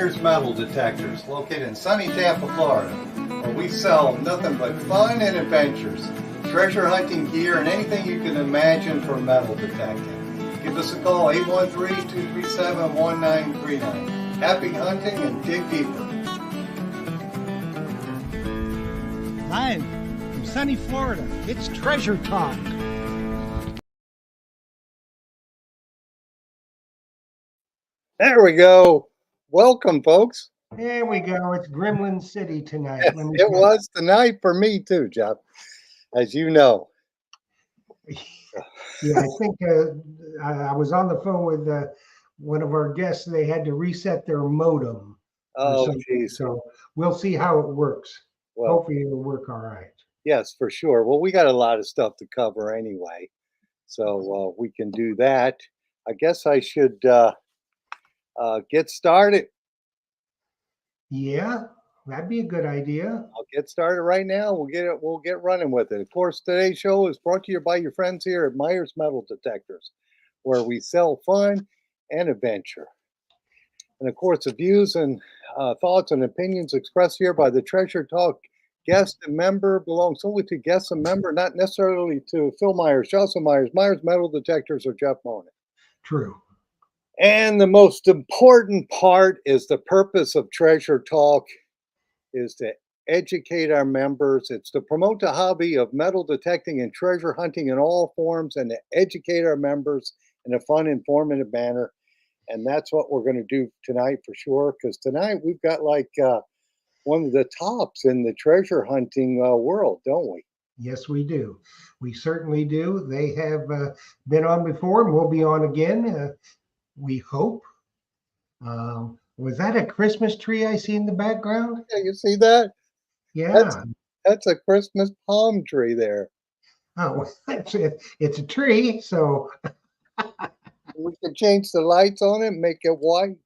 Myers Metal Detectors, located in sunny Tampa, Florida, where we sell nothing but fun and adventures, treasure hunting gear, and anything you can imagine for metal detecting. Give us a call, 813-237-1939. Happy hunting and dig deeper. Live from sunny Florida, it's Treasure Talk. There we go. Welcome, folks. There we go. It's Gremlin City tonight. It was tonight for me too, Jeff, as you know. Yeah, I think I was on the phone with one of our guests. They had to reset their modem. Oh, geez. So we'll see how it works. Well, hopefully it'll work all right. Yes, for sure. Well, we got a lot of stuff to cover anyway, so we can do that. I guess I should get started. Yeah, that'd be a good idea. I'll get started right now. We'll get running with it. Of course, today's show is brought to you by your friends here at Myers Metal Detectors, where we sell fun and adventure. And of course, the views and thoughts and opinions expressed here by the Treasure Talk guest and member belong solely to guests and member, not necessarily to Phil Myers, Jocelyn Myers, Myers Metal Detectors, or Jeff Monin. True. And the most important part is the purpose of Treasure Talk is to educate our members. It's to promote the hobby of metal detecting and treasure hunting in all forms and to educate our members in a fun, informative manner. And that's what we're going to do tonight for sure, because tonight we've got like one of the tops in the treasure hunting world, don't we? Yes, we do. We certainly do. They have been on before and will be on again. We hope. Was that a Christmas tree I see in the background? Yeah, you see that? Yeah. That's a Christmas palm tree there. Oh, it's a tree, so. We can change the lights on it, make it white.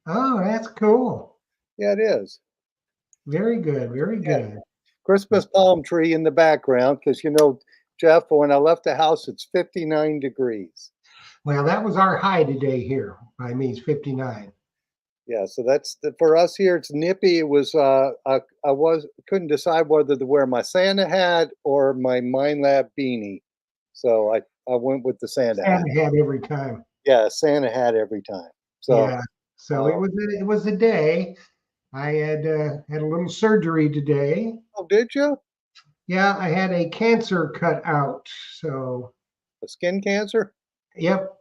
Oh, that's cool. Yeah, it is. Very good. Very good. Yeah. Christmas palm tree in the background, because, you know, Jeff, when I left the house, it's 59 degrees. Well, that was our high today here. I mean, it's 59. Yeah, so that's for us here. It's nippy. It was I couldn't decide whether to wear my Santa hat or my Mind Lab beanie, so I went with the Santa hat. Santa hat every time. Yeah, Santa hat every time. So yeah, so it was a day. I had a little surgery today. Oh, did you? Yeah, I had a cancer cut out. So a skin cancer? Yep.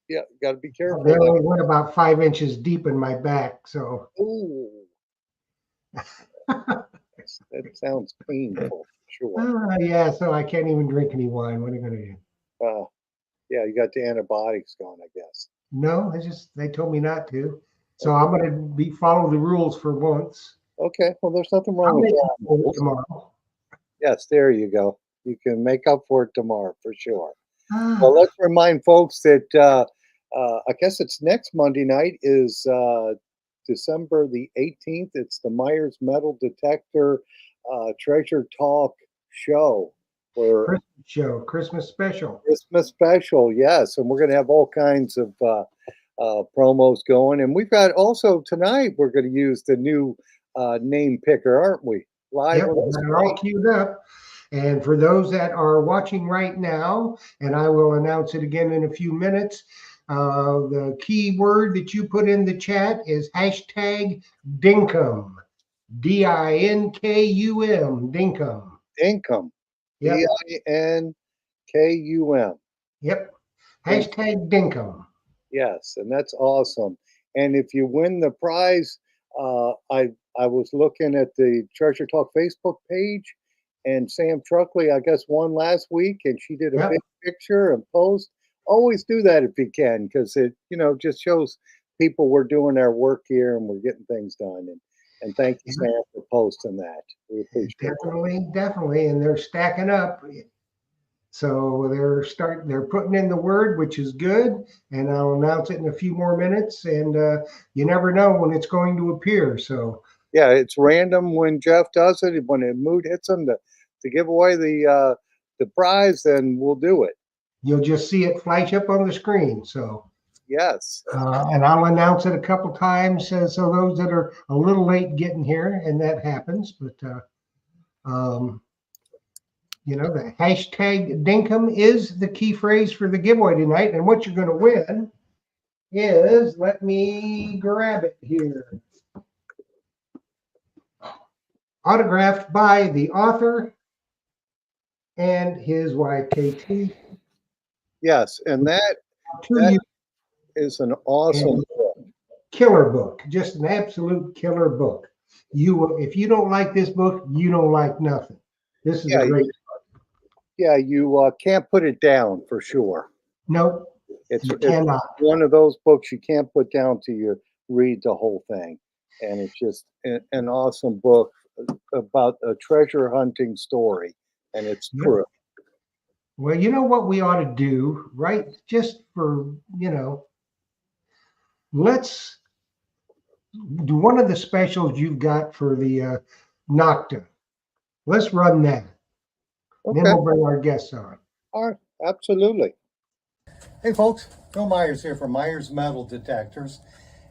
Yeah, got to be careful. They only went about 5 inches deep in my back. So. Ooh. That sounds painful. Sure. Yeah, so I can't even drink any wine. What are you going to do? Yeah, you got the antibiotics going, I guess. No, they told me not to. So I'm going to follow the rules for once. Okay, well, there's nothing wrong with that. Tomorrow. Yes, there you go. You can make up for it tomorrow for sure. Well, let's remind folks that I guess it's next Monday night is December the 18th. It's the Myers Metal Detector Treasure Talk show. Christmas special. Christmas special, yes. And we're going to have all kinds of promos going. And we've got also tonight, we're going to use the new name picker, aren't we? Live. Yep, they're all queued up. And for those that are watching right now, and I will announce it again in a few minutes, the key word that you put in the chat is hashtag Dinkum. DINKUM. Dinkum. Dinkum. Yep. DINKUM. Yep. Hashtag Dinkum. Yes, and that's awesome. And if you win the prize, I was looking at the Treasure Talk Facebook page, and Sam Truckley, I guess, won last week, and she did a big picture and post. Always do that if you can, because it, just shows people we're doing our work here and we're getting things done. And thank you, Sam, for posting that. We appreciate it. Definitely, and they're stacking up. So they're putting in the word, which is good, and I'll announce it in a few more minutes. And you never know when it's going to appear. So yeah, it's random when Jeff does it. When the mood hits him to give away the prize, then we'll do it. You'll just see it flash up on the screen. So Yes. And I'll announce it a couple times, so those that are a little late getting here, and that happens. But the hashtag Dinkum is the key phrase for the giveaway tonight. And what you're going to win is, let me grab it here, autographed by the author and his wife, KT. Yes, and that is an awesome book. Killer book, just an absolute killer book. If you don't like this book, you don't like nothing. This is a great book. Yeah, you can't put it down for sure. Nope, it's cannot. One of those books you can't put down till you read the whole thing. And it's just an awesome book about a treasure hunting story. And it's true. Well, you know what we ought to do, right? Just for, let's do one of the specials you've got for the Nocta. Let's run that. Okay. Then we'll bring our guests on. All right, absolutely. Hey folks, Bill Myers here from Myers Metal Detectors.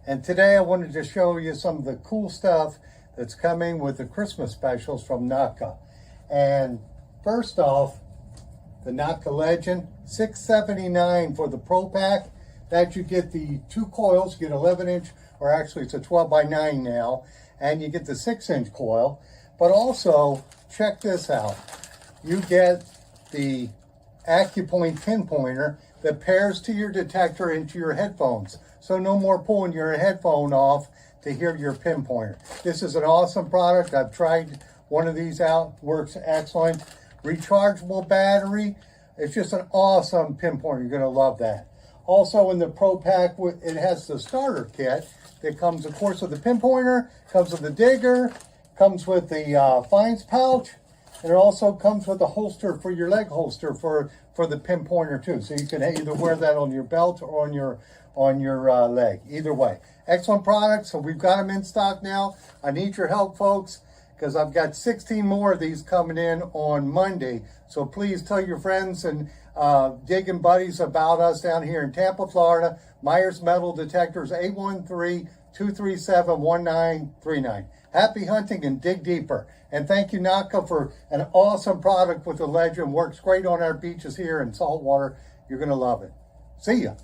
And today I wanted to show you some of the cool stuff that's coming with the Christmas specials from Nocta. And first off, the Nocta Legend, $6.79 for the Pro Pack. That you get the 2 coils, you get 11-inch, or actually it's a 12x9 now, and you get the 6-inch coil. But also, check this out. You get the AccuPoint pinpointer that pairs to your detector into your headphones. So no more pulling your headphone off to hear your pinpointer. This is an awesome product. I've tried one of these out, works excellent. Rechargeable battery. It's just an awesome pinpointer. You're gonna love that. Also in the Pro Pack, it has the starter kit that comes, of course, with the pinpointer, comes with the digger, comes with the fines pouch, and it also comes with a holster for your leg holster for the pinpointer too. So you can either wear that on your belt or on your leg. Either way, excellent product. So we've got them in stock now. I need your help, folks, because I've got 16 more of these coming in on Monday. So please tell your friends and digging buddies about us down here in Tampa, Florida. Myers Metal Detectors, 813-237-1939. Happy hunting and dig deeper. And thank you, Nocta, for an awesome product with the Legend. Works great on our beaches here in saltwater. You're going to love it. See ya.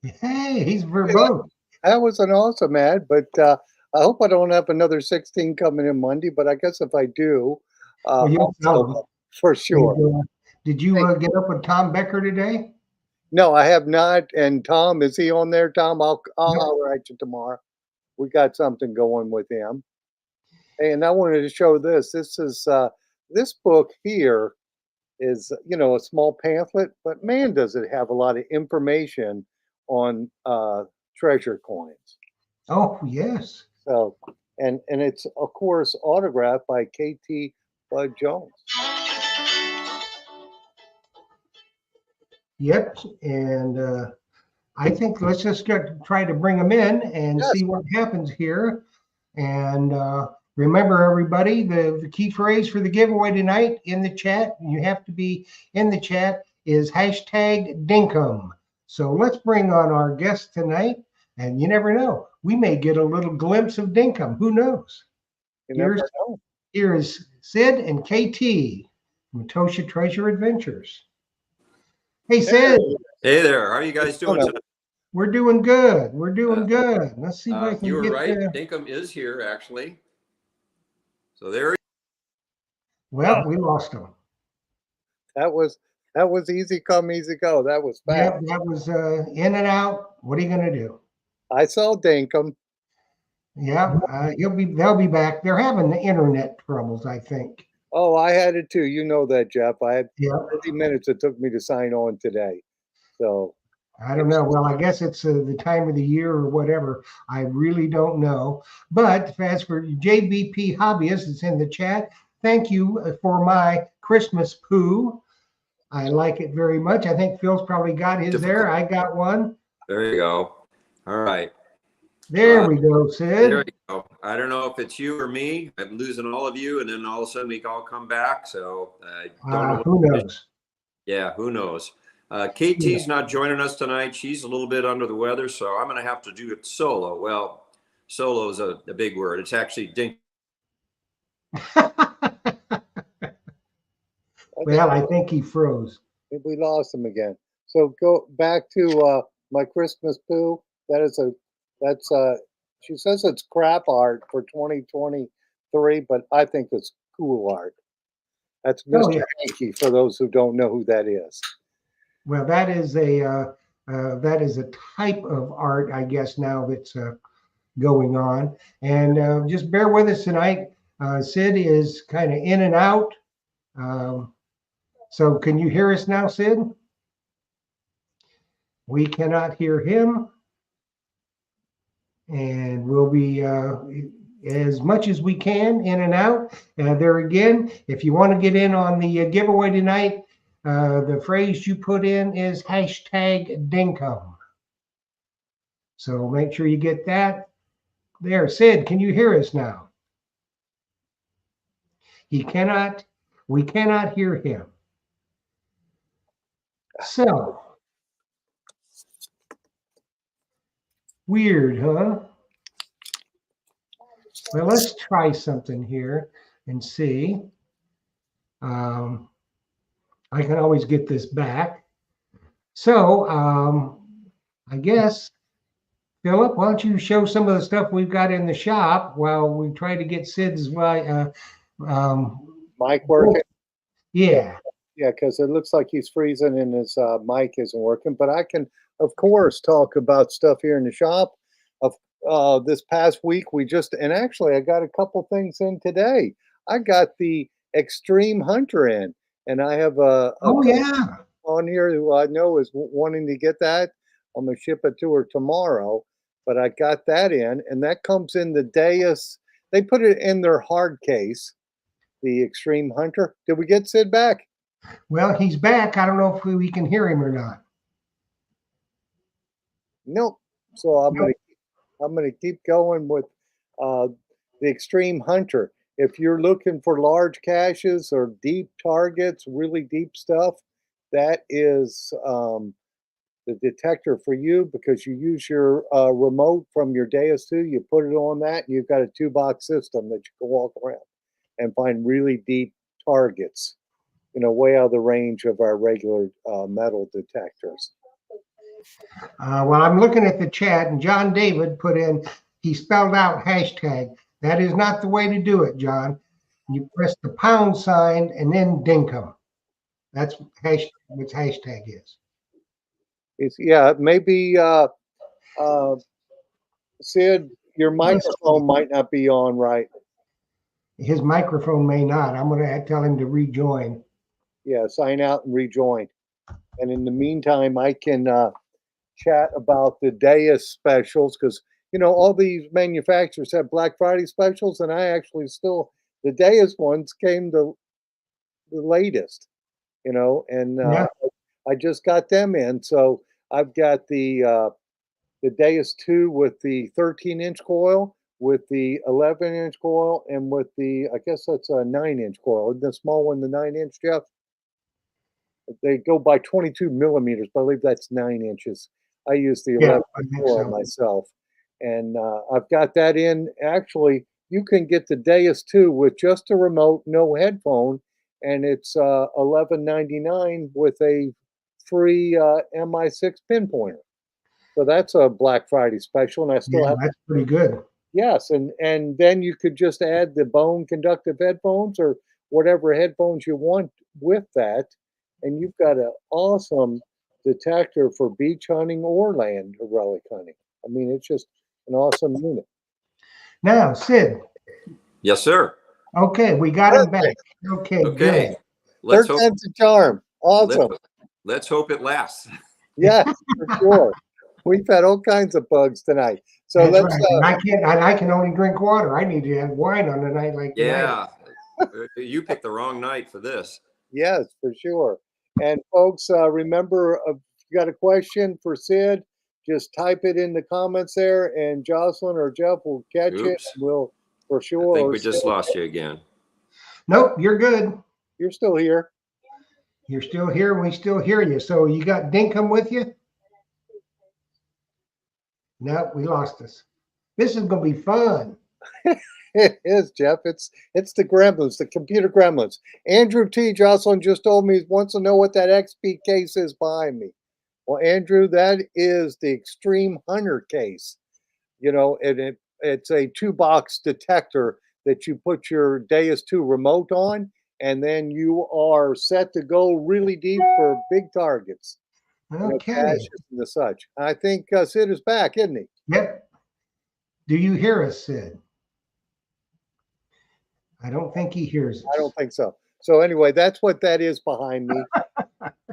Hey, he's verboten. That was an awesome ad, but I hope I don't have another 16 coming in Monday, but I guess if I do, for sure. Did you get up with Tom Becker today? No, I have not. And Tom, is he on there, Tom? I'll holler at you tomorrow. We got something going with him. And I wanted to show this. This is this book here is, a small pamphlet, but man, does it have a lot of information on treasure coins. Oh, yes. So, and it's, of course, autographed by KT Bud Jones. Yep. And I think let's just try to bring them in and see what happens here. And remember, everybody, the key phrase for the giveaway tonight in the chat, you have to be in the chat, is hashtag Dinkum. So let's bring on our guest tonight. And you never know, we may get a little glimpse of Dinkum. Who knows? Here is Sid and KT from Atocha Treasure Adventures. Hey, Sid. Hey there. How are you guys doing tonight? We're doing good. We're doing good. Let's see if I can you were get right. Dinkum is here, actually. So there. Well, we lost him. That was easy come, easy go. That was fast. Yeah, that was in and out. What are you going to do? I saw Dinkum. Yeah, they'll be back. They're having the internet troubles, I think. Oh, I had it too. You know that, Jeff. I had 30 minutes it took me to sign on today. So I don't know. Well, I guess it's the time of the year or whatever. I really don't know. But as for JBP Hobbyist, it's in the chat. Thank you for my Christmas poo. I like it very much. I think Phil's probably got his there. I got one. There you go. All right. There we go, Sid. There we go. I don't know if it's you or me. I'm losing all of you, and then all of a sudden we all come back. So I don't know. Who knows? Yeah, who knows? KT's not joining us tonight. She's a little bit under the weather, so I'm going to have to do it solo. Well, solo is a big word. It's actually dink. Well, I think he froze. We lost him again. So go back to my Christmas poo. That's she says it's crap art for 2023, but I think it's cool art. That's Mr. Oh, yeah. Hanky for those who don't know who that is. Well, that is a type of art, I guess, now that's going on. And just bear with us tonight. Sid is kind of in and out. So can you hear us now, Sid? We cannot hear him. And we'll be as much as we can in and out. There again, if you want to get in on the giveaway tonight, the phrase you put in is #Dinkum. So make sure you get that. There, Sid, can you hear us now? We cannot hear him. So, weird, huh? Well, let's try something here and see. I can always get this back. So, I guess, Philip, why don't you show some of the stuff we've got in the shop while we try to get Sid's Mic working? Yeah. Yeah, because it looks like he's freezing and his mic isn't working. But I can, of course, talk about stuff here in the shop. Of this past week, and actually, I got a couple things in today. I got the Extreme Hunter in, and I have a yeah. on here who I know is wanting to get that. I'm gonna ship it to her tomorrow, but I got that in, and that comes in the Deus. They put it in their hard case, the Extreme Hunter. Did we get Sid back? Well, he's back. I don't know if we can hear him or not. Nope. So I'm gonna keep going with the Extreme Hunter. If you're looking for large caches or deep targets, really deep stuff, that is the detector for you, because you use your remote from your Deus 2, you put it on that, and you've got a 2-box system that you can walk around and find really deep targets, way out of the range of our regular metal detectors. Well, I'm looking at the chat, and John David put in, he spelled out hashtag. That is not the way to do it, John. You press the pound sign and then dinkum. That's what hashtag is. Maybe Sid, your microphone might not be on right. His microphone may not. I'm going to tell him to rejoin. Yeah, sign out and rejoin. And in the meantime, I can chat about the Deus specials, because all these manufacturers have Black Friday specials, and I actually the Deus ones came the latest, and Yeah. I just got them in. So I've got the Deus 2 with the 13-inch coil, with the 11-inch coil, and with the, I guess that's a 9-inch coil. The small one, the 9-inch, Jeff. They go by 22 millimeters, but I believe that's 9 inches. I use the 11-inch coil myself. And I've got that in. Actually, you can get the Deus 2 with just a remote, no headphone, and it's $11.99 with a free MI6 pinpointer. So that's a Black Friday special, and I still have. That's pretty good. Yes, and then you could just add the bone conductive headphones or whatever headphones you want with that, and you've got an awesome detector for beach hunting or land relic hunting. I mean, it's just an awesome unit. Now, Sid. Yes, sir. Okay, we got him back. Okay. Good. Third time's a charm. Awesome. Let's hope it lasts. Yes, for sure. We've had all kinds of bugs tonight. So That's let's. right. I can only drink water. I need to have wine on a night like tonight. You picked the wrong night for this. Yes, for sure. And folks, remember, if you got a question for Sid, just type it in the comments there, and Jocelyn or Jeff will catch it. We'll for sure. I think we just lost you again. Nope, you're good. You're still here. You're still here and we still hear you. So you got Dinkum with you? No, we lost us. This is going to be fun. It is, Jeff. It's the gremlins, the computer gremlins. Andrew T. Jocelyn just told me he wants to know what that XP case is behind me. Well, Andrew, that is the Extreme Hunter case. You know, and it's a 2-box detector that you put your Deus 2 remote on, and then you are set to go really deep for big targets. Okay. Caches and the such. I think Sid is back, isn't he? Yep. Do you hear us, Sid? I don't think he hears us. I don't think so. So anyway, that's what that is behind me.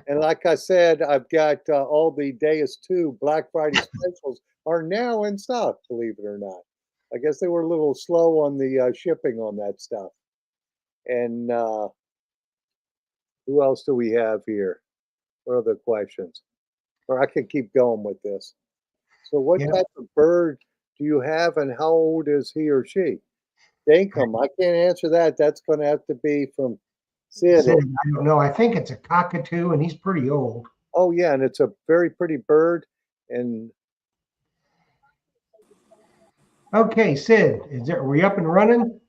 And like I said, I've got all the Deus 2 Black Friday specials are now in stock, believe it or not. I guess they were a little slow on the shipping on that stuff. And who else do we have here? What other questions? Or I could keep going with this. So what Yeah. type of bird do you have and how old is he or she? Dinkum, I can't answer that. That's going to have to be from Sid. Sid, I don't know. I think it's a cockatoo and he's pretty old. Oh yeah, and it's a very pretty bird. And Okay, Sid, are we up and running?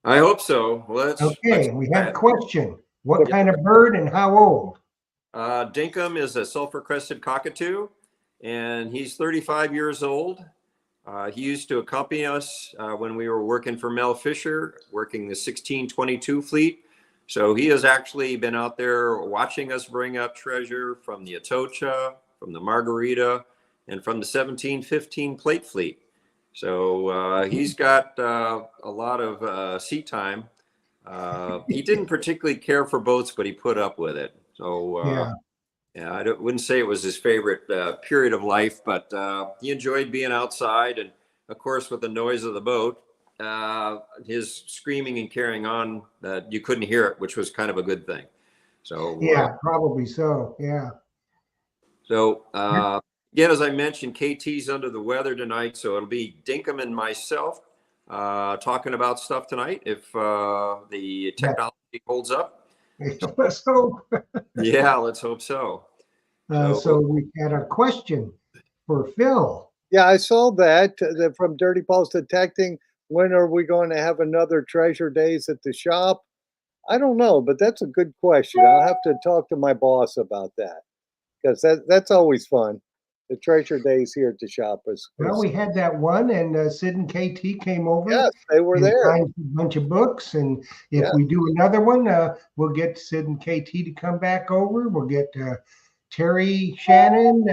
I hope so. Let's We have a try question. What Yep. kind of bird and how old? Dinkum is a sulfur-crested cockatoo, and he's 35 years old. He used to accompany us when we were working for Mel Fisher, working the 1622 fleet. So he has actually been out there watching us bring up treasure from the Atocha, from the Margarita, and from the 1715 plate fleet. So he's got a lot of seat time. He didn't particularly care for boats, but he put up with it. So yeah, I wouldn't say it was his favorite period of life, but he enjoyed being outside. And of course, with the noise of the boat, his screaming and carrying on, you couldn't hear it, which was kind of a good thing. So yeah, probably so. Yeah. So again, as I mentioned, KT's under the weather tonight, so it'll be Dinkum and myself talking about stuff tonight if the technology holds up. Let's hope. Yeah, let's hope so. So we had a question for Phil. yeah, I saw that from Dirty Paul's Detecting. When are we going to have another Treasure Days at the shop? I don't know, but that's a good question. I'll have to talk to my boss about that because that's always fun. The Treasure Days here at the shop Well, we had that one, and Sid and KT came over. yes, they were and there. signed a bunch of books, and if we do another one, we'll get Sid and KT to come back over. We'll get Terry Shannon,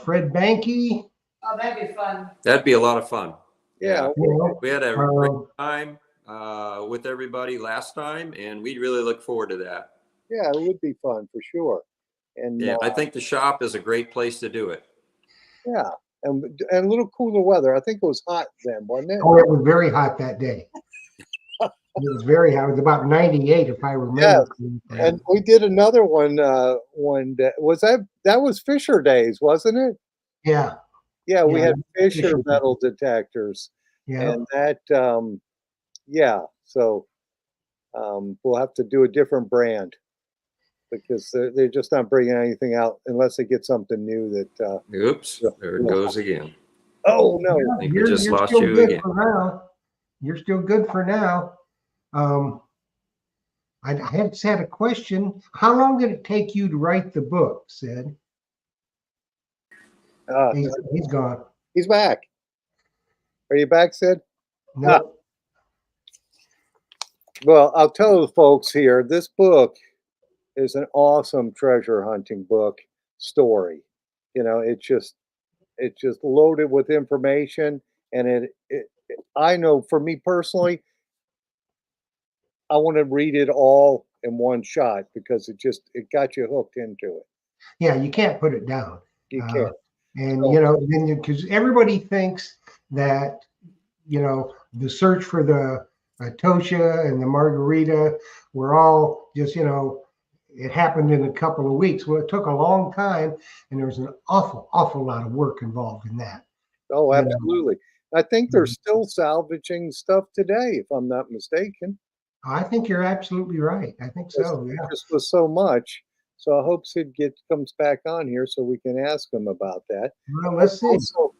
Fred Banky. Oh, that'd be fun. That'd be a lot of fun. Yeah. We had a great time with everybody last time, and we really look forward to that. Yeah, it would be fun for sure. And yeah, I think the shop is a great place to do it. Yeah, and a little cooler weather. I think it was hot then, wasn't it? Oh, it was very hot that day. It was very hot. It was about 98, if I remember. Yeah. And we did another one one day. Was that was Fisher Days, wasn't it? Yeah. Yeah, we had Fisher metal detectors. Yeah. And that yeah, so we'll have to do a different brand because they're just not bringing anything out unless they get something new that oops, there it goes again. Oh no. I think we just lost you again. For now. You're still good for now. I had a question. How long did it take you to write the book, Sid? He's gone. He's back. Are you back, Sid? No. Well, I'll tell the folks here, this book is an awesome treasure hunting book story. You know, it's just loaded with information, and I know for me personally, I want to read it all in one shot because it got you hooked into it. Yeah, you can't put it down. You can't. And then because everybody thinks that the search for the Atocha and the Margarita were all just it happened in a couple of weeks. Well, it took a long time, and there was an awful lot of work involved in that. Oh, absolutely. I think they're still salvaging stuff today, if I'm not mistaken. I think you're absolutely right. I think so. Yeah. Just was so much. So I hope Sid comes back on here so we can ask him about that. Well, let's see. Also,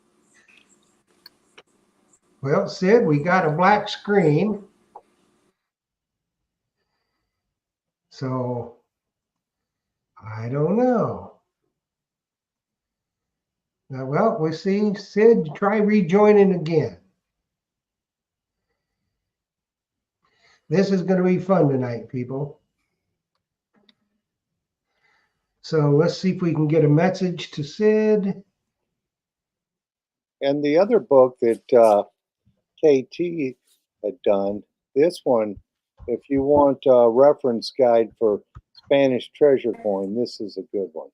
Well, Sid, we got a black screen. So I don't know. Now, well, we see Sid, try rejoining again. This is going to be fun tonight, people. So let's see if we can get a message to Sid. and the other book that KT had done, this one, if you want a reference guide for Spanish treasure coin, this is a good one.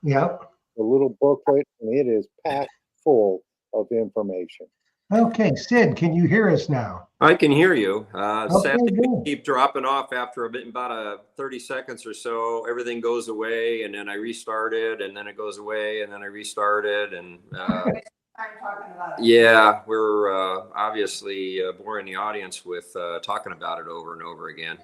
Yep. A little booklet, and it is packed full of information. Okay, Sid, can you hear us now? I can hear you. Okay, Sadly, we good. keep dropping off after about 30 seconds or so. Everything goes away, and then I restarted, and then it goes away, and then I restarted, and yeah, we're obviously boring the audience with talking about it over and over again.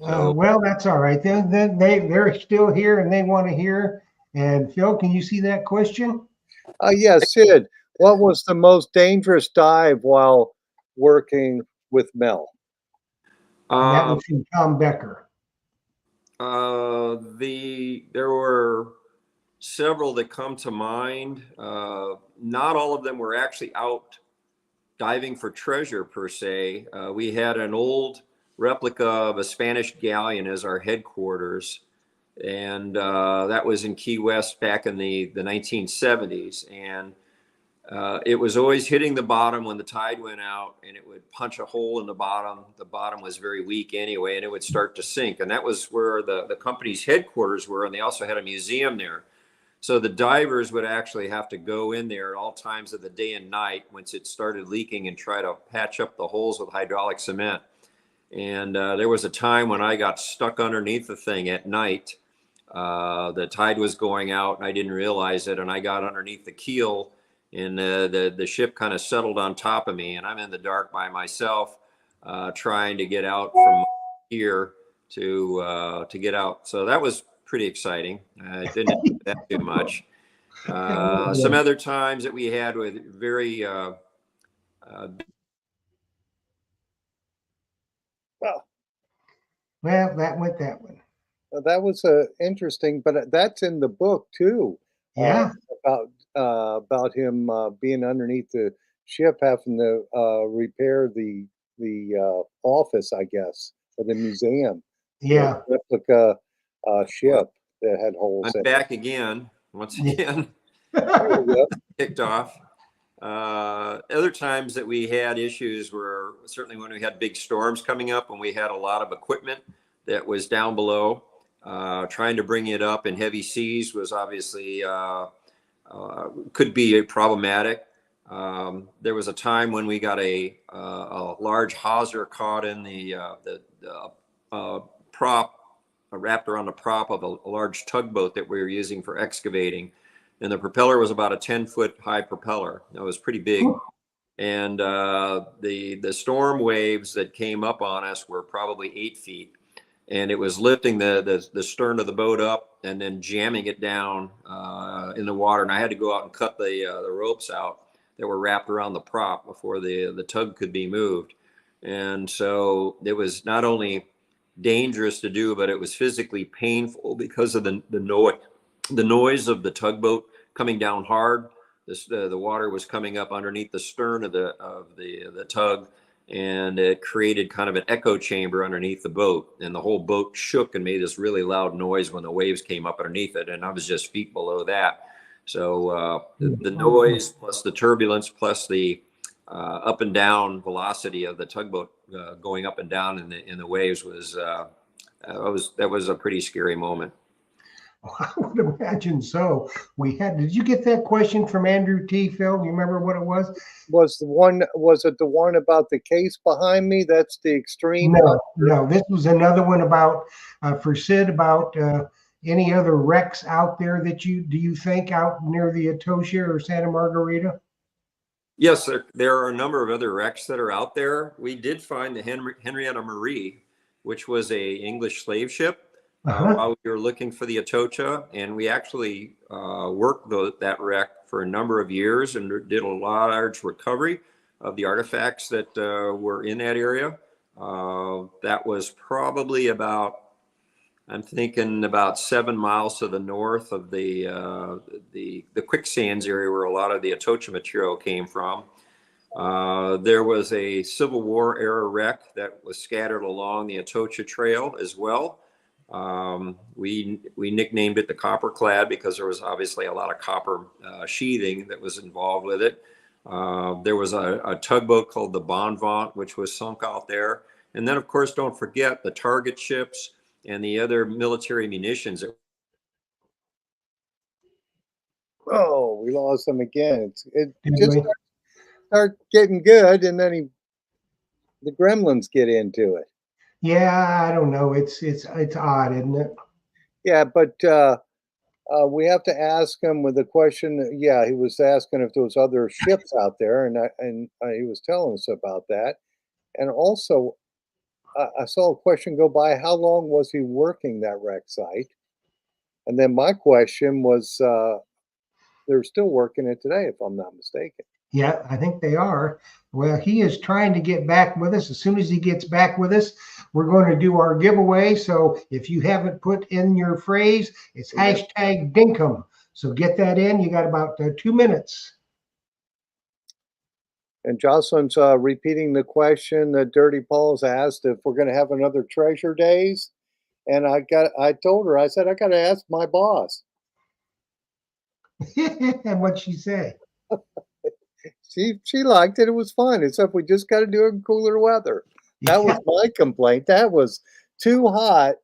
So, Well, that's all right. They're still here and they want to hear. And Phil, can you see that question? Yeah, Sid, what was the most dangerous dive while working with Mel? And that was from Tom Becker. there were several that come to mind. Not all of them were actually out diving for treasure per se. We had an old replica of a Spanish galleon as our headquarters, and that was in Key West back in the 1970s. And it was always hitting the bottom when the tide went out, and it would punch a hole in the bottom. The bottom was very weak anyway, and it would start to sink. And that was where the company's headquarters were, and they also had a museum there. So the divers would actually have to go in there at all times of the day and night once it started leaking and try to patch up the holes with hydraulic cement. And there was a time when I got stuck underneath the thing at night. The tide was going out and I didn't realize it, and I got underneath the keel, and the ship kind of settled on top of me, and I'm in the dark by myself trying to get out from here to get out. So that was pretty exciting. I didn't do that too much. Some other times that we had with very Well, that went that one. that was interesting, but that's in the book too. Yeah. About him being underneath the ship, having to repair the office, I guess, for the museum. Yeah. The replica ship that had holes. I'm back again, once again. Kicked off. Other times that we had issues were certainly when we had big storms coming up, when we had a lot of equipment that was down below. Trying to bring it up in heavy seas was obviously could be problematic. There was a time when we got a large hawser caught in the prop, wrapped around the prop of a large tugboat that we were using for excavating. And the propeller was about a 10-foot high propeller. It was pretty big. And the storm waves that came up on us were probably 8 feet. And it was lifting the stern of the boat up and then jamming it down in the water. And I had to go out and cut the ropes out that were wrapped around the prop before the tug could be moved. And so it was not only dangerous to do, but it was physically painful because of the noise of the tugboat coming down hard. The water was coming up underneath the stern of the tug, and it created kind of an echo chamber underneath the boat, and the whole boat shook and made this really loud noise when the waves came up underneath it, and I was just feet below that. So the noise plus the turbulence plus the up and down velocity of the tugboat going up and down in the waves that was a pretty scary moment. I would imagine so. Did you get that question from Andrew T. Phil? Do you remember what it was? Was it the one about the case behind me? That's the extreme. No. This was another one about for Sid about any other wrecks out there that do you think out near the Atocha or Santa Margarita? Yes, there are a number of other wrecks that are out there. We did find the Henrietta Marie which was a English slave ship. Uh-huh. While we were looking for the Atocha, and we actually worked that wreck for a number of years and did a large recovery of the artifacts that were in that area. That was probably about, I'm thinking about 7 miles to the north of the quicksands area where a lot of the Atocha material came from. There was a Civil War era wreck that was scattered along the Atocha Trail as well. We nicknamed it the Copper Clad because there was obviously a lot of copper sheathing that was involved with it. There was a tugboat called the Bon Vent, which was sunk out there. And then, of course, don't forget the target ships and the other military munitions. Oh, we lost him again. It Did just we? start getting good, and then the gremlins get into it. Yeah, I don't know. It's odd, isn't it? Yeah, but we have to ask him with the question. Yeah, he was asking if there was other ships out there, and he was telling us about that. And also, I saw a question go by. How long was he working that wreck site? And then my question was, they're still working it today, if I'm not mistaken. Yeah, I think they are. Well, he is trying to get back with us. As soon as he gets back with us, we're going to do our giveaway. So if you haven't put in your phrase, it's hashtag Dinkum. So get that in. You got about 2 minutes. And Jocelyn's repeating the question that Dirty Paul's asked if we're going to have another Treasure Days. And I told her, I said, I got to ask my boss. And what'd she say? She liked it. It was fun. Except we just got to do it in cooler weather. That was my complaint. That was too hot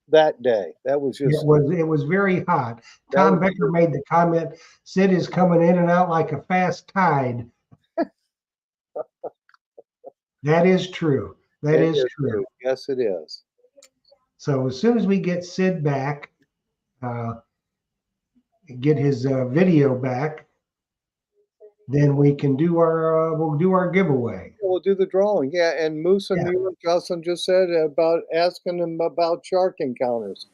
that day. That was just. It was very hot. Tom Becker made the comment, Sid is coming in and out like a fast tide. That is true. That is true. Yes, it is. So as soon as we get Sid back, get his video back, then we can do we'll do our giveaway. We'll do the drawing. Yeah, and Moose and New York, Jocelyn just said about asking them about shark encounters.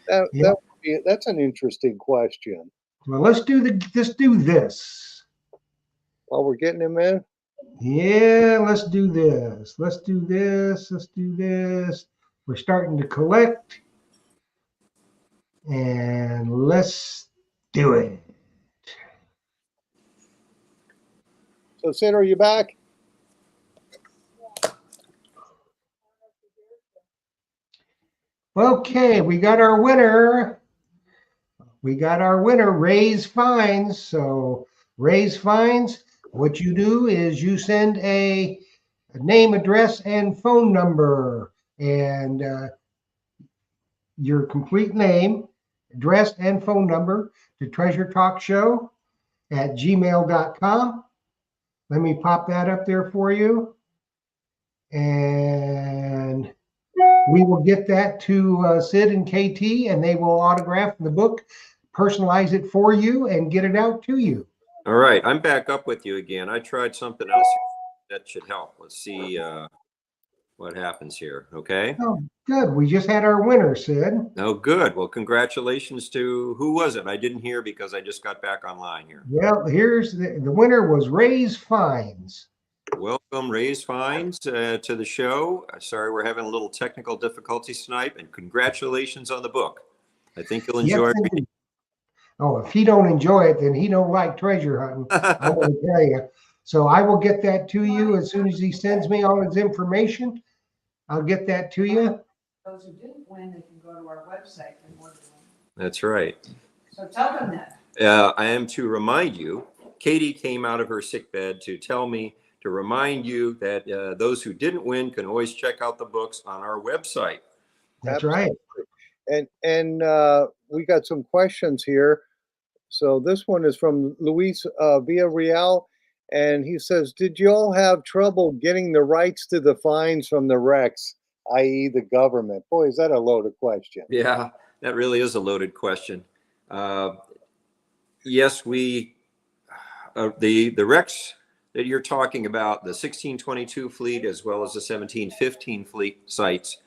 That's an interesting question. Well, let's do this. While we're getting him in. Yeah, let's do this. Let's do this. Let's do this. We're starting to collect. And let's do it. So, Sid, are you back? Okay, we got our winner. We got our winner, Raise Fines. So, Raise Fines, what you do is you send a name, address, and phone number, and your complete name, address, and phone number to treasuretalkshow@gmail.com. Let me pop that up there for you. And we will get that to Sid and KT, and they will autograph the book, personalize it for you, and get it out to you. All right, I'm back up with you again. I tried something else that should help. Let's see what happens here, okay? Oh, good. We just had our winner, Sid. Oh, good. Well, congratulations to, who was it? I didn't hear because I just got back online here. Well, here's the winner was Raise Fines. Welcome, Raise Fines, to the show. Sorry, we're having a little technical difficulties tonight, and congratulations on the book. I think you'll enjoy reading. Oh, if he don't enjoy it, then he don't like treasure hunting. I want to tell you. So I will get that to you as soon as he sends me all his information. I'll get that to you. Those who didn't win, they can go to our website and order them. That's right. So tell them that. I am to remind you, Katie came out of her sickbed to tell me to remind you that those who didn't win can always check out the books on our website. That's right. And we got some questions here. So this one is from Luis Villarreal, and he says, did you all have trouble getting the rights to the fines from the wrecks, i.e. the government? Boy, is that a loaded question. Yeah, that really is a loaded question. Yes, we, the wrecks that you're talking about, the 1622 fleet as well as the 1715 fleet sites,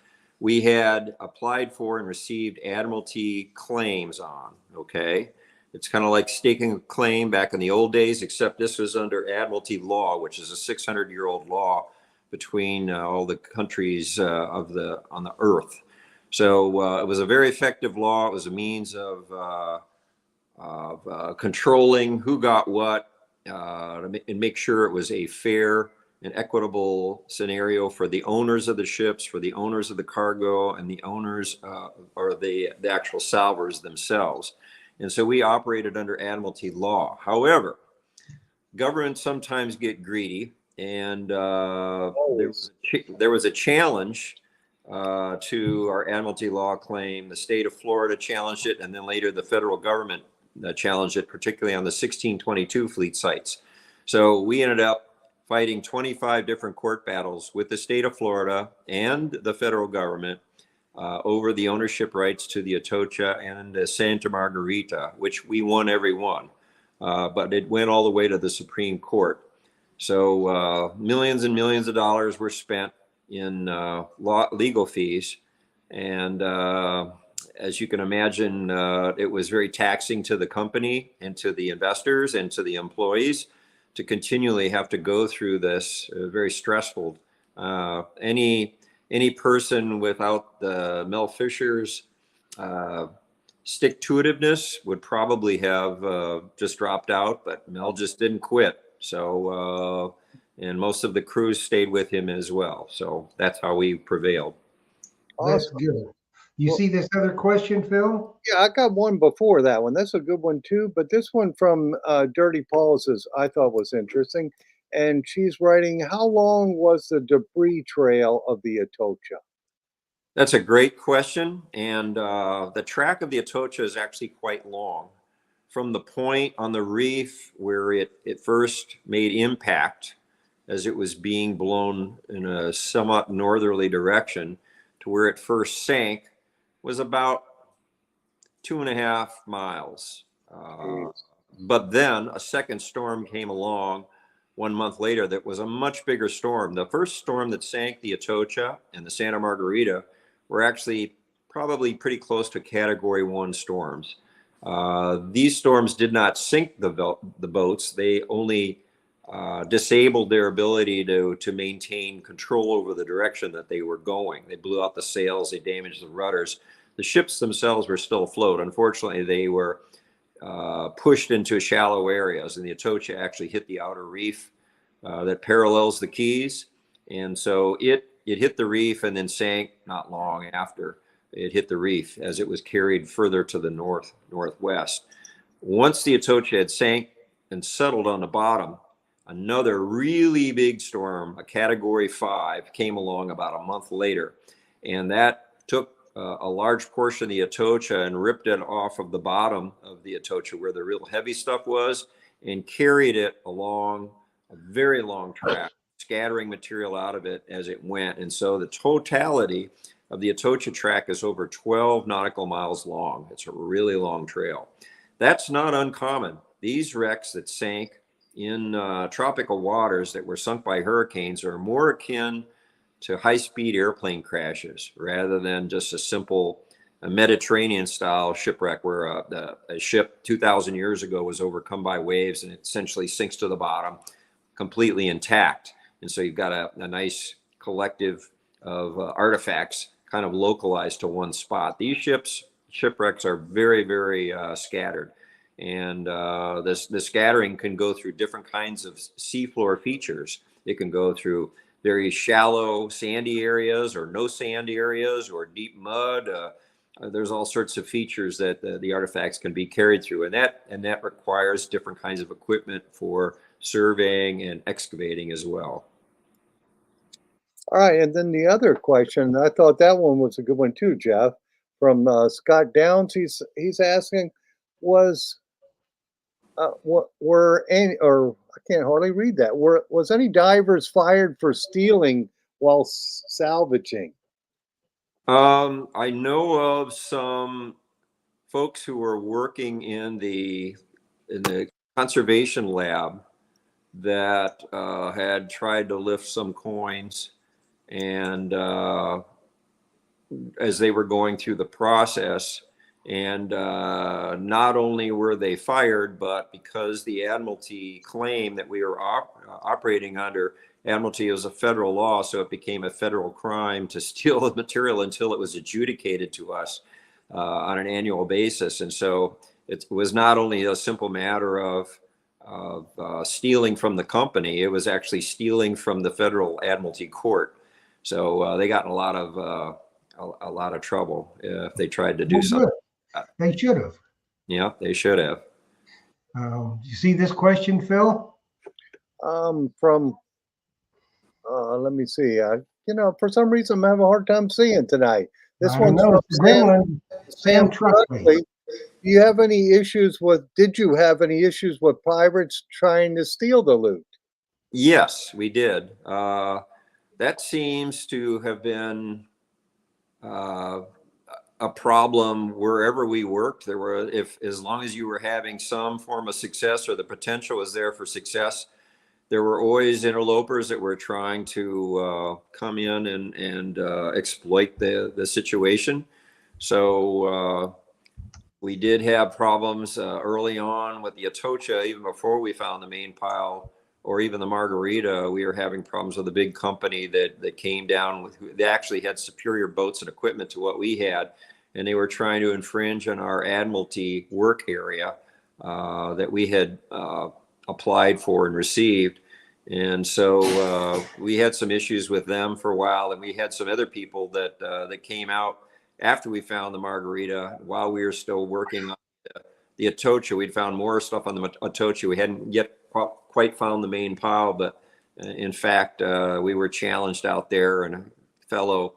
we had applied for and received Admiralty claims on, okay? It's kind of like staking a claim back in the old days, except this was under Admiralty law, which is a 600-year-old law between all the countries on the earth. So it was a very effective law. It was a means of controlling who got what and make sure it was a fair and equitable scenario for the owners of the ships, for the owners of the cargo, and the owners or the actual salvors themselves. And so we operated under Admiralty law. However, governments sometimes get greedy, and there was a challenge to our Admiralty law claim. The state of Florida challenged it, and then later the federal government challenged it, particularly on the 1622 fleet sites. So we ended up fighting 25 different court battles with the state of Florida and the federal government over the ownership rights to the Atocha and the Santa Margarita, which we won every one. But it went all the way to the Supreme Court. So millions and millions of dollars were spent in legal fees. And as you can imagine, it was very taxing to the company and to the investors and to the employees to continually have to go through this. Very stressful. Any person without the Mel Fisher's stick-to-itiveness would probably have just dropped out, but Mel just didn't quit. So, and most of the crews stayed with him as well. So that's how we prevailed. That's Awesome. good. You Well, see this other question, Phil? yeah, I got one before that one. That's a good one too. But this one from Dirty Paul's I thought was interesting. And she's writing, how long was the debris trail of the Atocha? That's a great question. And the track of the Atocha is actually quite long. From the point on the reef where it first made impact as it was being blown in a somewhat northerly direction to where it first sank was about 2.5 miles. But then a second storm came along 1 month later that was a much bigger storm. The first storm that sank the Atocha and the Santa Margarita were actually probably pretty close to Category 1 storms. These storms did not sink the boats. They only disabled their ability to maintain control over the direction that they were going. They blew out the sails, they damaged the rudders. The ships themselves were still afloat. Unfortunately, they were pushed into shallow areas, and the Atocha actually hit the outer reef that parallels the Keys. And so it hit the reef and then sank not long after it hit the reef as it was carried further to the northwest. Once the Atocha had sank and settled on the bottom, another really big storm, a Category 5, came along about a month later, and that took a large portion of the Atocha and ripped it off of the bottom of the Atocha where the real heavy stuff was and carried it along a very long track, scattering material out of it as it went. And so the totality of the Atocha track is over 12 nautical miles long. It's a really long trail. That's not uncommon. These wrecks that sank in tropical waters that were sunk by hurricanes are more akin to high-speed airplane crashes rather than just a simple Mediterranean-style shipwreck where a ship 2,000 years ago was overcome by waves and it essentially sinks to the bottom completely intact. And so you've got a nice collective of artifacts kind of localized to one spot. These shipwrecks are very, very scattered. And the scattering can go through different kinds of seafloor features. It can go through very shallow sandy areas or no sand areas or deep mud. There's all sorts of features that the artifacts can be carried through, and that requires different kinds of equipment for surveying and excavating as well. All right, and then the other question, I thought that one was a good one too, Jeff, from Scott Downs. He's asking, were any, or I can't hardly read that. Was any divers fired for stealing while salvaging? I know of some folks who were working in the conservation lab that had tried to lift some coins and as they were going through the process. And not only were they fired, but because the Admiralty claim that we were operating under, Admiralty is a federal law, so it became a federal crime to steal the material until it was adjudicated to us on an annual basis. And so it was not only a simple matter of stealing from the company, it was actually stealing from the federal Admiralty court. So they got in a lot of trouble if they tried to do something. They should have. Yeah, they should have. You see this question, Phil? From let me see. For some reason, I'm having a hard time seeing tonight. This I one's know, from it's Gremlin, Sam Truckley. Truckley. Do you have any issues with? Did you have any issues with pirates trying to steal the loot? Yes, we did. That seems to have been a problem wherever we worked. There were, as long as you were having some form of success or the potential was there for success, there were always interlopers that were trying to come in and exploit the situation. So we did have problems early on with the Atocha, even before we found the main pile or even the Margarita. We were having problems with a big company that came down with, they actually had superior boats and equipment to what we had. And they were trying to infringe on our Admiralty work area that we had applied for and received. And so we had some issues with them for a while, and we had some other people that came out after we found the Margarita while we were still working on the Atocha. We'd found more stuff on the Atocha. We hadn't yet quite found the main pile, but in fact, we were challenged out there, and a fellow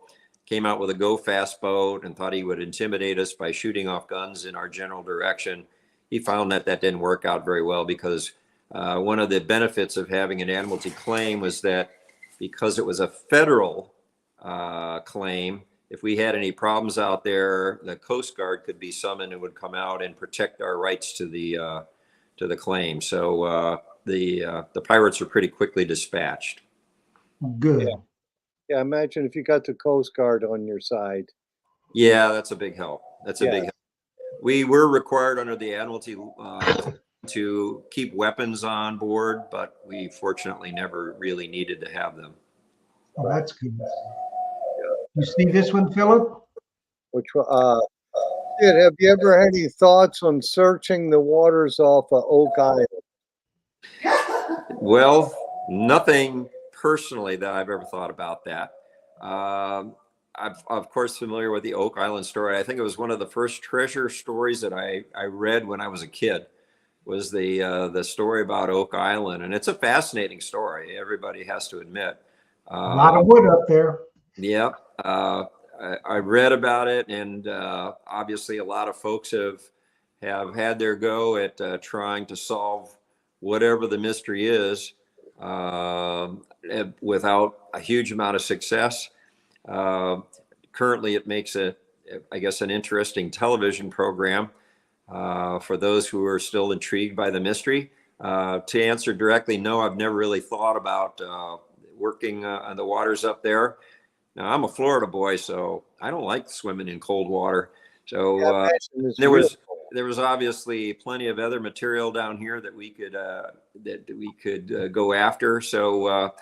came out with a go fast boat and thought he would intimidate us by shooting off guns in our general direction. He found that didn't work out very well, because one of the benefits of having an Admiralty claim was that because it was a federal claim, if we had any problems out there, the Coast Guard could be summoned and would come out and protect our rights to the claim. So the pirates were pretty quickly dispatched. Good. Yeah, imagine if you got the Coast Guard on your side. Yeah, that's a big help. That's a big help. We were required under the Admiralty to keep weapons on board, but we fortunately never really needed to have them. Oh, that's good. You see this one, Philip? Which have you ever had any thoughts on searching the waters off of Oak Island? Well, nothing personally that I've ever thought about that. I'm of course familiar with the Oak Island story. I think it was one of the first treasure stories that I read when I was a kid, was the story about Oak Island. And it's a fascinating story, everybody has to admit. A lot of wood up there. Yeah. I read about it, and obviously a lot of folks have had their go at trying to solve whatever the mystery is without a huge amount of success. Currently, it makes I guess, an interesting television program for those who are still intrigued by the mystery. To answer directly, no, I've never really thought about working on the waters up there. Now, I'm a Florida boy, so I don't like swimming in cold water. So there was obviously plenty of other material down here that we could go after. So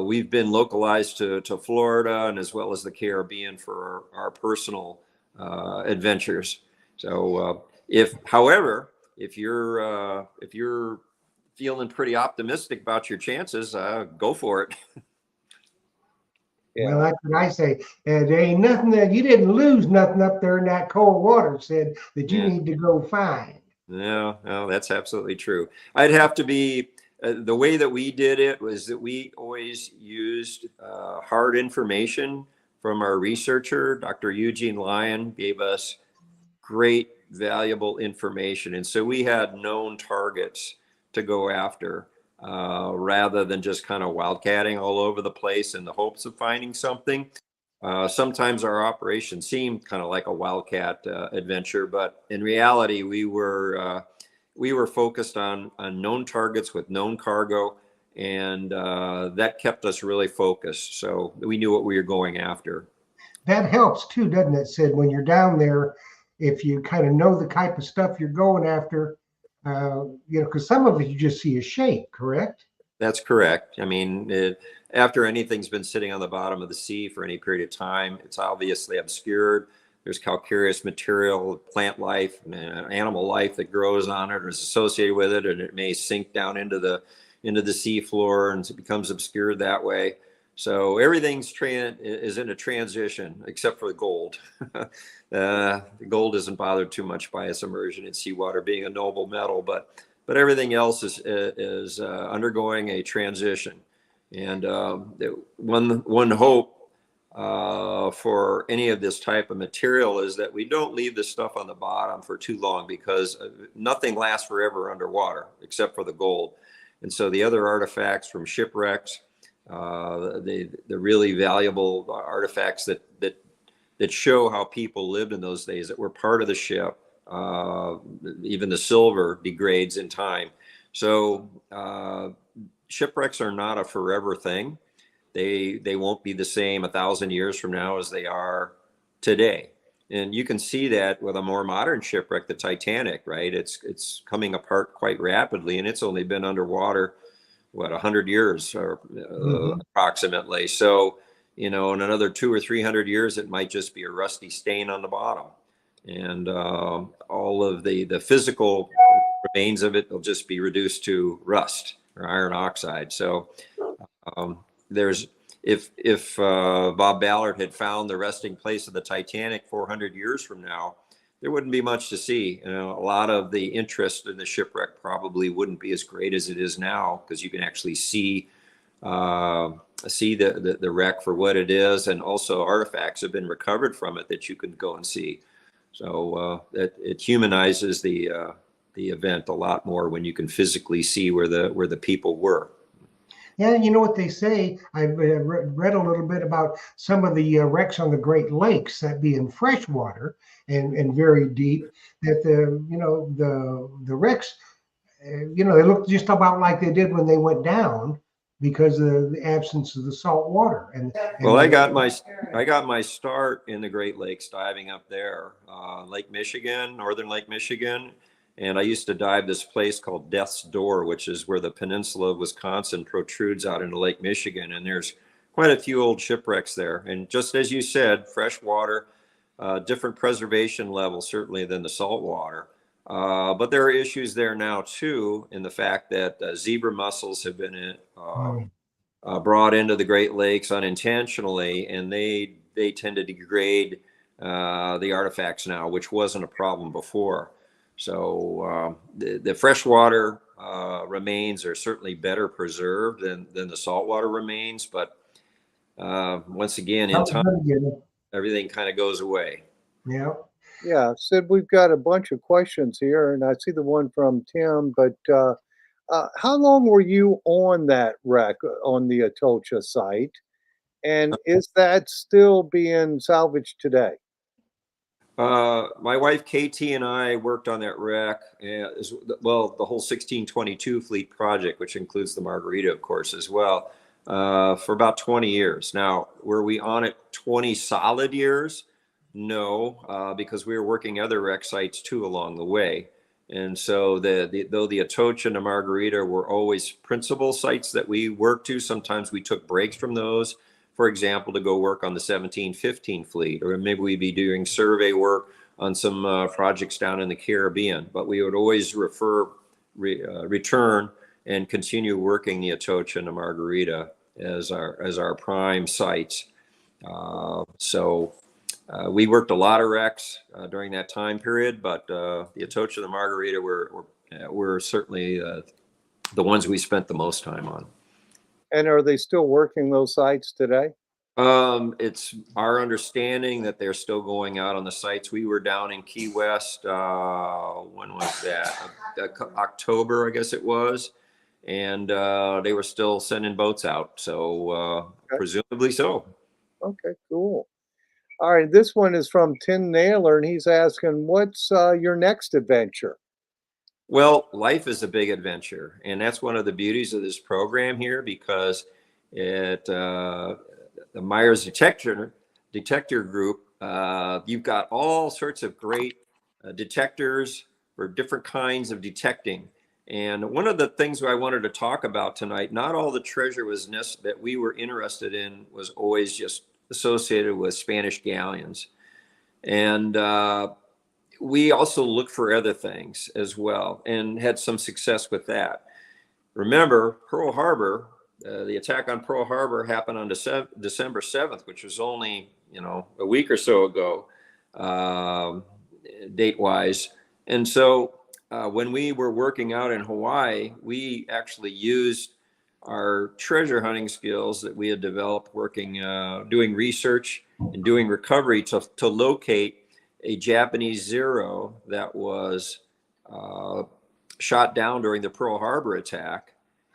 we've been localized to Florida, and as well as the Caribbean for our personal adventures. So however, if you're feeling pretty optimistic about your chances, go for it. Yeah. Well, that's what I say. There ain't nothing that you didn't lose nothing up there in that cold water, said that you need to go find. No, that's absolutely true. I'd have to be the way that we did it was that we always used hard information from our researcher. Dr. Eugene Lyon gave us great, valuable information. And so we had known targets to go after rather than just kind of wildcatting all over the place in the hopes of finding something. Sometimes our operation seemed kind of like a wildcat adventure, but in reality, we were focused on known targets with known cargo, and that kept us really focused. So we knew what we were going after. that helps too, doesn't it, Sid? When you're down there, if you kind of know the type of stuff you're going after, because some of it you just see a shape, correct? That's correct. I mean, after anything's been sitting on the bottom of the sea for any period of time, it's obviously obscured. There's calcareous material, plant life, and animal life that grows on it or is associated with it, and it may sink down into the sea floor, and it becomes obscured that way. So everything's is in a transition, except for the gold. The gold isn't bothered too much by its immersion in seawater, being a noble metal, but everything else is undergoing a transition. And one hope for any of this type of material is that we don't leave this stuff on the bottom for too long, because nothing lasts forever underwater except for the gold. And so the other artifacts from shipwrecks, the really valuable artifacts that show how people lived in those days, that were part of the ship. Even the silver degrades in time. So shipwrecks are not a forever thing. They won't be the same 1,000 years from now as they are today. And you can see that with a more modern shipwreck, the Titanic, right? It's coming apart quite rapidly, and it's only been underwater, 100 years or approximately. So, in another 200 or 300 years, it might just be a rusty stain on the bottom. And all of the physical remains of it will just be reduced to rust or iron oxide. So if Bob Ballard had found the resting place of the Titanic 400 years from now, there wouldn't be much to see. A lot of the interest in the shipwreck probably wouldn't be as great as it is now, because you can actually see the wreck for what it is, and also artifacts have been recovered from it that you can go and see. So it humanizes the event a lot more when you can physically see where the people were. Yeah, you know what they say. I've read a little bit about some of the wrecks on the Great Lakes that be in freshwater and very deep. That the wrecks, they look just about like they did when they went down, because of the absence of the salt water. Well, I got my start in the Great Lakes diving up there, Lake Michigan, northern Lake Michigan. And I used to dive this place called Death's Door, which is where the peninsula of Wisconsin protrudes out into Lake Michigan. And there's quite a few old shipwrecks there. And just as you said, fresh water, different preservation level, certainly, than the salt water. But there are issues there now, too, in the fact that zebra mussels have been brought into the Great Lakes unintentionally, and they tend to degrade the artifacts now, which wasn't a problem before. So the freshwater remains are certainly better preserved than the saltwater remains. But once again, in time, everything kind of goes away. Yeah. Yeah, Sid, we've got a bunch of questions here, and I see the one from Tim, but how long were you on that wreck on the Atocha site? And is that still being salvaged today? My wife Katie and I worked on that wreck, the whole 1622 fleet project, which includes the Margarita, of course, as well, for about 20 years. Now, were we on it 20 solid years? No, because we were working other wreck sites too along the way. And so though the Atocha and the Margarita were always principal sites that we worked to, sometimes we took breaks from those, for example, to go work on the 1715 fleet, or maybe we'd be doing survey work on some projects down in the Caribbean. But we would always return and continue working the Atocha and the Margarita as our prime sites. We worked a lot of wrecks during that time period, but the Atocha and the Margarita were certainly the ones we spent the most time on. And are they still working those sites today? It's our understanding that they're still going out on the sites. We were down in Key West, when was that? October, I guess it was. And they were still sending boats out. So okay. Presumably so. Okay, cool. All right, this one is from Tim Naylor, and he's asking, what's your next adventure? Well, life is a big adventure, and that's one of the beauties of this program here, because the Myers detector detector group, you've got all sorts of great detectors for different kinds of detecting. And one of the things I wanted to talk about tonight, not all the treasure that we were interested in was always just associated with Spanish galleons. And we also looked for other things as well and had some success with that. Remember, Pearl Harbor, the attack on Pearl Harbor happened on December 7th, which was only, a week or so ago, date-wise. And so when we were working out in Hawaii, we actually used our treasure hunting skills that we had developed working, doing research and doing recovery to locate a Japanese Zero that was shot down during the Pearl Harbor attack,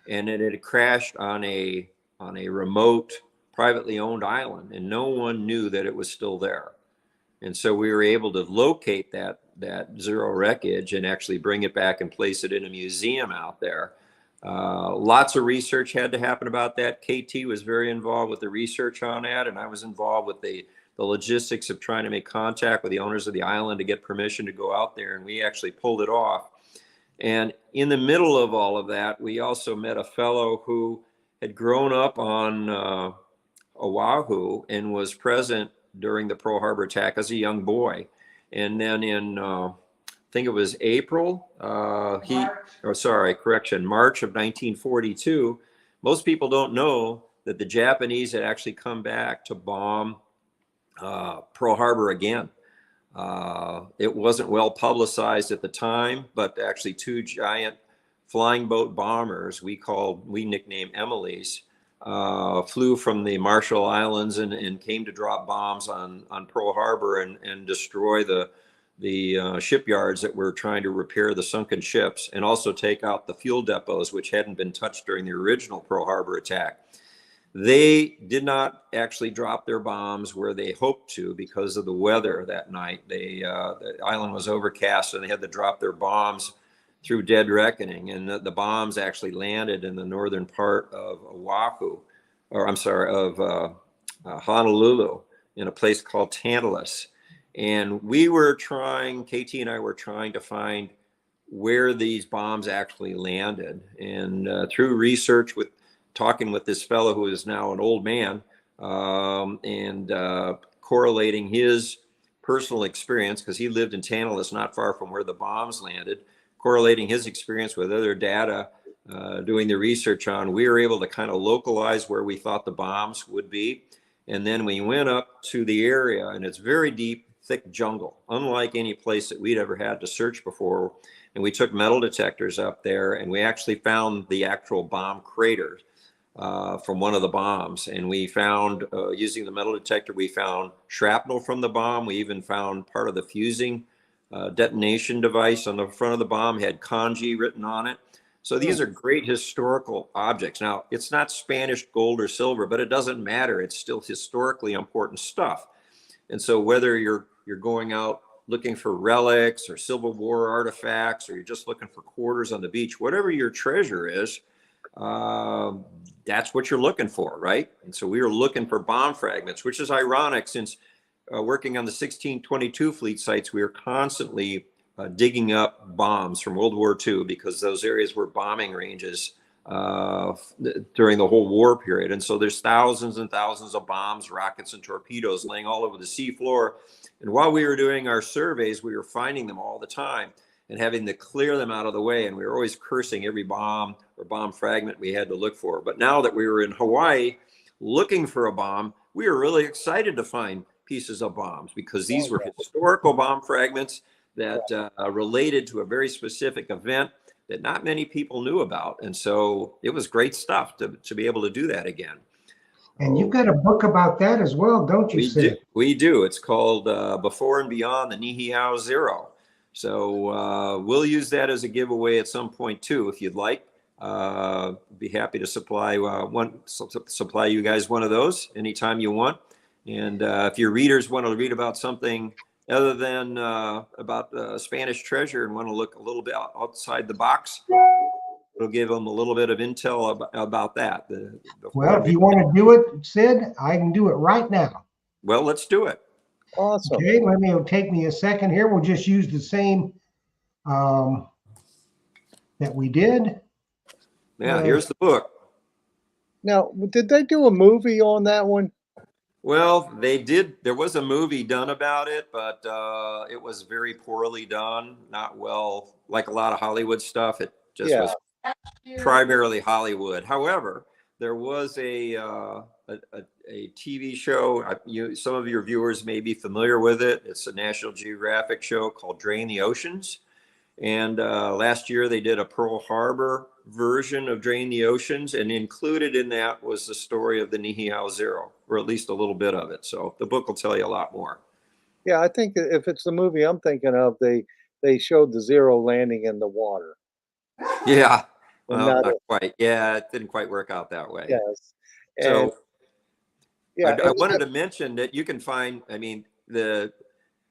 and it had crashed on a remote, privately owned island, and no one knew that it was still there. And so we were able to locate that Zero wreckage and actually bring it back and place it in a museum out there. Lots of research had to happen about that. KT was very involved with the research on that, and I was involved with the logistics of trying to make contact with the owners of the island to get permission to go out there, and we actually pulled it off. And in the middle of all of that, we also met a fellow who had grown up on Oahu and was present during the Pearl Harbor attack as a young boy. And then in, I think it was March of 1942, most people don't know that the Japanese had actually come back to bomb Pearl Harbor again. It wasn't well publicized at the time, but actually two giant flying boat bombers we nicknamed Emily's flew from the Marshall Islands and came to drop bombs on Pearl Harbor and destroy the shipyards that were trying to repair the sunken ships, and also take out the fuel depots, which hadn't been touched during the original Pearl Harbor attack. They did not actually drop their bombs where they hoped to because of the weather that night. The island was overcast, and they had to drop their bombs through dead reckoning. And the bombs actually landed in the northern part of Honolulu, in a place called Tantalus. And we were trying, KT and I were trying to find where these bombs actually landed. And through research talking with this fellow who is now an old man, and correlating his personal experience, because he lived in Tantalus, not far from where the bombs landed, correlating his experience with other data, doing the research on, we were able to kind of localize where we thought the bombs would be. And then we went up to the area, and it's very deep, thick jungle, unlike any place that we'd ever had to search before. And we took metal detectors up there, and we actually found the actual bomb craters from one of the bombs. And we found, using the metal detector, we found shrapnel from the bomb. We even found part of the fusing detonation device on the front of the bomb, had kanji written on it. So these are great historical objects. Now, it's not Spanish gold or silver, but it doesn't matter. It's still historically important stuff. And so whether you're going out looking for relics or Civil War artifacts, or you're just looking for quarters on the beach, whatever your treasure is, that's what you're looking for, right? And so we were looking for bomb fragments, which is ironic, since working on the 1622 fleet sites, we were constantly digging up bombs from World War II, because those areas were bombing ranges during the whole war period. And so there's thousands and thousands of bombs, rockets, and torpedoes laying all over the seafloor. And while we were doing our surveys, we were finding them all the time and having to clear them out of the way. And we were always cursing every bomb or bomb fragment we had to look for. But now that we were in Hawaii looking for a bomb, we were really excited to find pieces of bombs, because these were historical bomb fragments that related to a very specific event that not many people knew about. And so it was great stuff to be able to do that again. And you've got a book about that as well, don't you, Sid? We do. It's called Before and Beyond the Niihau Zero. So we'll use that as a giveaway at some point too, if you'd like. Be happy to supply you guys one of those anytime you want. And if your readers want to read about something other than about Spanish treasure and want to look a little bit outside the box, it'll give them a little bit of intel about that. Well, if you want to do it, Sid, I can do it right now. Well, let's do it. Awesome. Okay, it'll take me a second here. We'll just use the same that we did. Yeah, here's the book. Now, did they do a movie on that one? Well, they did. There was a movie done about it, but it was very poorly done. Not well, like a lot of Hollywood stuff. It just was primarily Hollywood. However, there was a TV show. Some of your viewers may be familiar with it. It's a National Geographic show called Drain the Oceans. And last year they did a Pearl Harbor version of Drain the Oceans, and included in that was the story of the Nihil Zero, or at least a little bit of it. So the book will tell you a lot more. Yeah, I think if it's the movie I'm thinking of, they showed the Zero landing in the water. Yeah, And well, not not quite. Yeah, it didn't quite work out that way. yes. And So yeah, I wanted to mention that you can find, I mean, there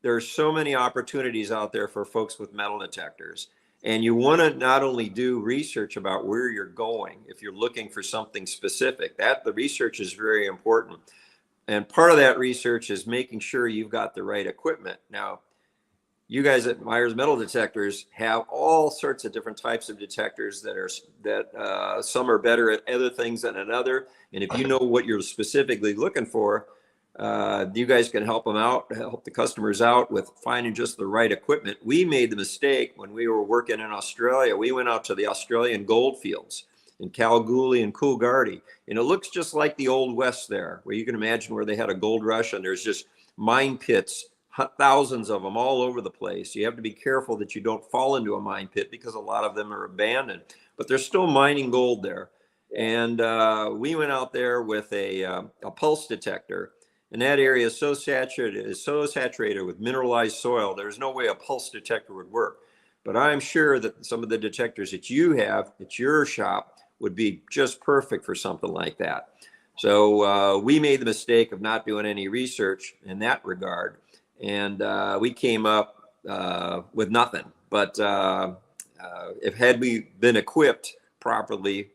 are so many opportunities out there for folks with metal detectors. And you want to not only do research about where you're going, if you're looking for something specific, that the research is very important. And part of that research is making sure you've got the right equipment. Now, you guys at Myers Metal Detectors have all sorts of different types of detectors that some are better at other things than another. And if you know what you're specifically looking for, you guys can help them out, help the customers out with finding just the right equipment. We made the mistake when we were working in Australia. We went out to the Australian gold fields in Kalgoorlie and Coolgardie, and it looks just like the old West there, where you can imagine where they had a gold rush, and there's just mine pits, thousands of them all over the place. You have to be careful that you don't fall into a mine pit because a lot of them are abandoned, but they're still mining gold there. And we went out there with a pulse detector. And that area is so saturated with mineralized soil, there's no way a pulse detector would work. But I'm sure that some of the detectors that you have at your shop would be just perfect for something like that. So we made the mistake of not doing any research in that regard. And we came up with nothing. But if had we been equipped properly,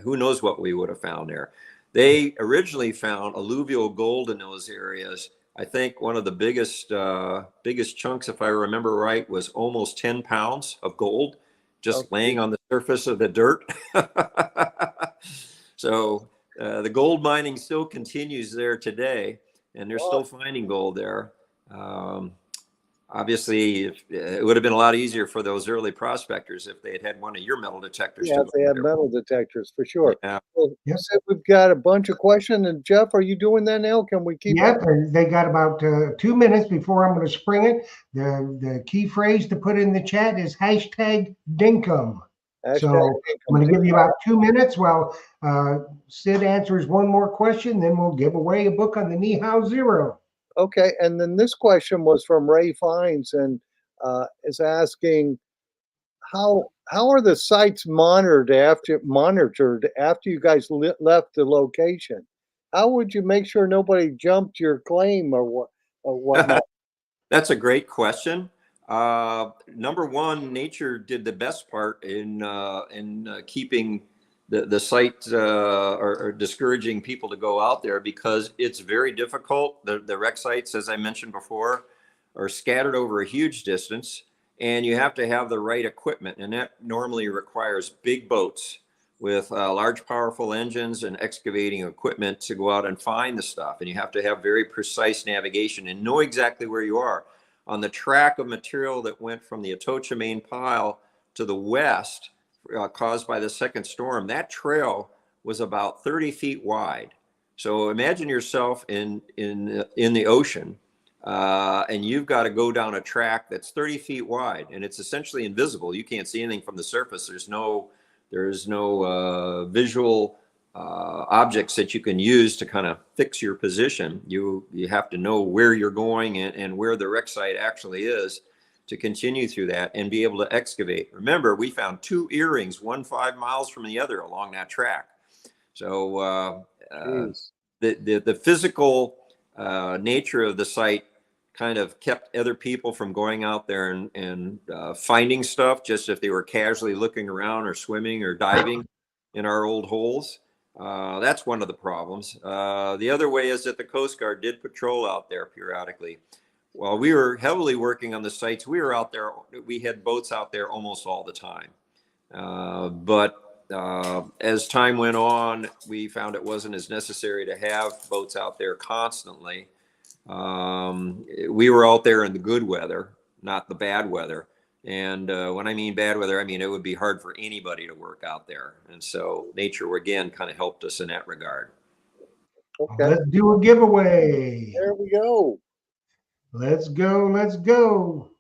who knows what we would have found there. They originally found alluvial gold in those areas. I think one of the biggest chunks, if I remember right, was almost 10 pounds of gold just laying on the surface of the dirt. So the gold mining still continues there today, and they're still finding gold there. Obviously, it would have been a lot easier for those early prospectors if they had had one of your metal detectors. yeah, if they had metal detectors for sure. Yeah. Well, Sid, we've got a bunch of questions, and Jeff, are you doing that now? Can we keep? Yep, and they got about 2 minutes before I'm going to spring it. The key phrase to put in the chat is hashtag dinkum. So I'm going to give you about 2 minutes while Sid answers one more question, then we'll give away a book on the Nihil Zero. Okay, and then this question was from Ray Fines, and is asking how are the sites monitored after you guys left the location? How would you make sure nobody jumped your claim or whatnot? That's a great question. Number one, nature did the best part in keeping the site or discouraging people to go out there, because it's very difficult. The wreck sites, as I mentioned before, are scattered over a huge distance, and you have to have the right equipment, and that normally requires big boats with large, powerful engines and excavating equipment to go out and find the stuff. And you have to have very precise navigation and know exactly where you are. On the track of material that went from the Atocha main pile to the west, caused by the second storm, that trail was about 30 feet wide. So imagine yourself in the ocean, and you've got to go down a track that's 30 feet wide, and it's essentially invisible. You can't see anything from the surface. There's no visual objects that you can use to kind of fix your position. You have to know where you're going and where the wreck site actually is to continue through that and be able to excavate. Remember, we found 2 earrings, one 5 miles from the other along that track. So the physical nature of the site kind of kept other people from going out there and finding stuff, just if they were casually looking around or swimming or diving in our old holes. That's one of the problems. The other way is that the Coast Guard did patrol out there periodically. While we were heavily working on the sites, we were out there. We had boats out there almost all the time. But as time went on, we found it wasn't as necessary to have boats out there constantly. We were out there in the good weather, not the bad weather. And when I mean bad weather, I mean it would be hard for anybody to work out there. And so nature, again, kind of helped us in that regard. Okay, Let's do a giveaway. there we go. Let's go. Let's go.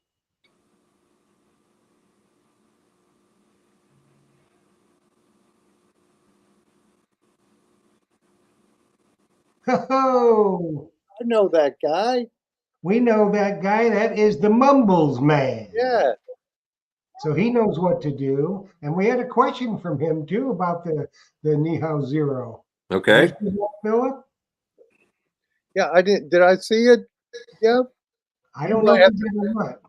Ho! I know that guy. We know that guy. That is the Mumbles Man. Yeah. So he knows what to do. And we had a question from him too about the Nihao Zero. Okay. Did you see that, Philip? Yeah, I did. Did I see it? Yeah. I don't know if you did or not.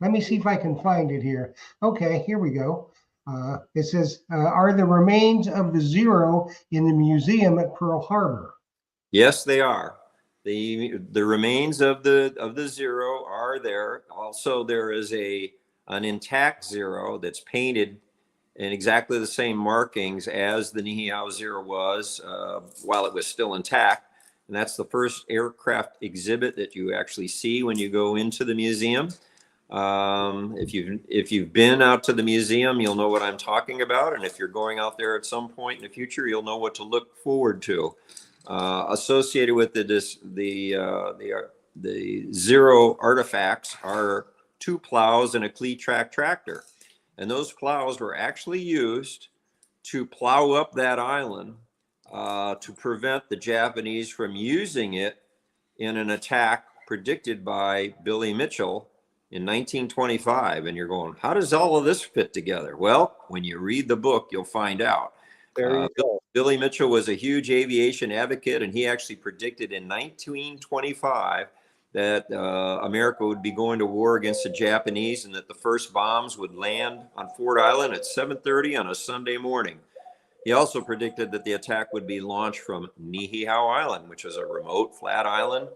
Let me see if I can find it here. Okay, here we go. It says, are the remains of the Zero in the museum at Pearl Harbor? Yes, they are. The remains of the Zero are there. Also, there is an intact Zero that's painted in exactly the same markings as the Nihao Zero was while it was still intact. And that's the first aircraft exhibit that you actually see when you go into the museum. If you've been out to the museum, you'll know what I'm talking about. And if you're going out there at some point in the future, you'll know what to look forward to. Associated with the Zero artifacts are 2 plows and a Clee-Track tractor. And those plows were actually used to plow up that island to prevent the Japanese from using it in an attack predicted by Billy Mitchell in 1925. And you're going, how does all of this fit together? Well, when you read the book, you'll find out. There you go. Billy Mitchell was a huge aviation advocate, and he actually predicted in 1925 that America would be going to war against the Japanese and that the first bombs would land on Ford Island at 7:30 on a Sunday morning. He also predicted that the attack would be launched from Nihao Island, which is a remote flat island.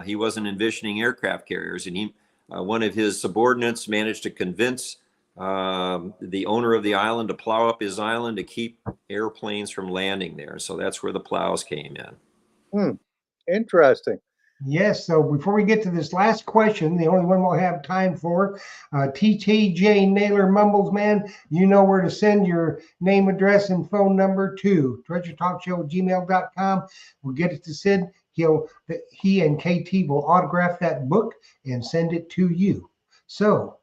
He wasn't envisioning aircraft carriers, and one of his subordinates managed to convince the owner of the island to plow up his island to keep airplanes from landing there. So that's where the plows came in. Interesting. Yes, so before we get to this last question, the only one we'll have time for, TTJ Naylor Mumbles Man, you know where to send your name, address, and phone number to treasuretalkshow@gmail.com. We'll get it to Sid. He and KT will autograph that book and send it to you. So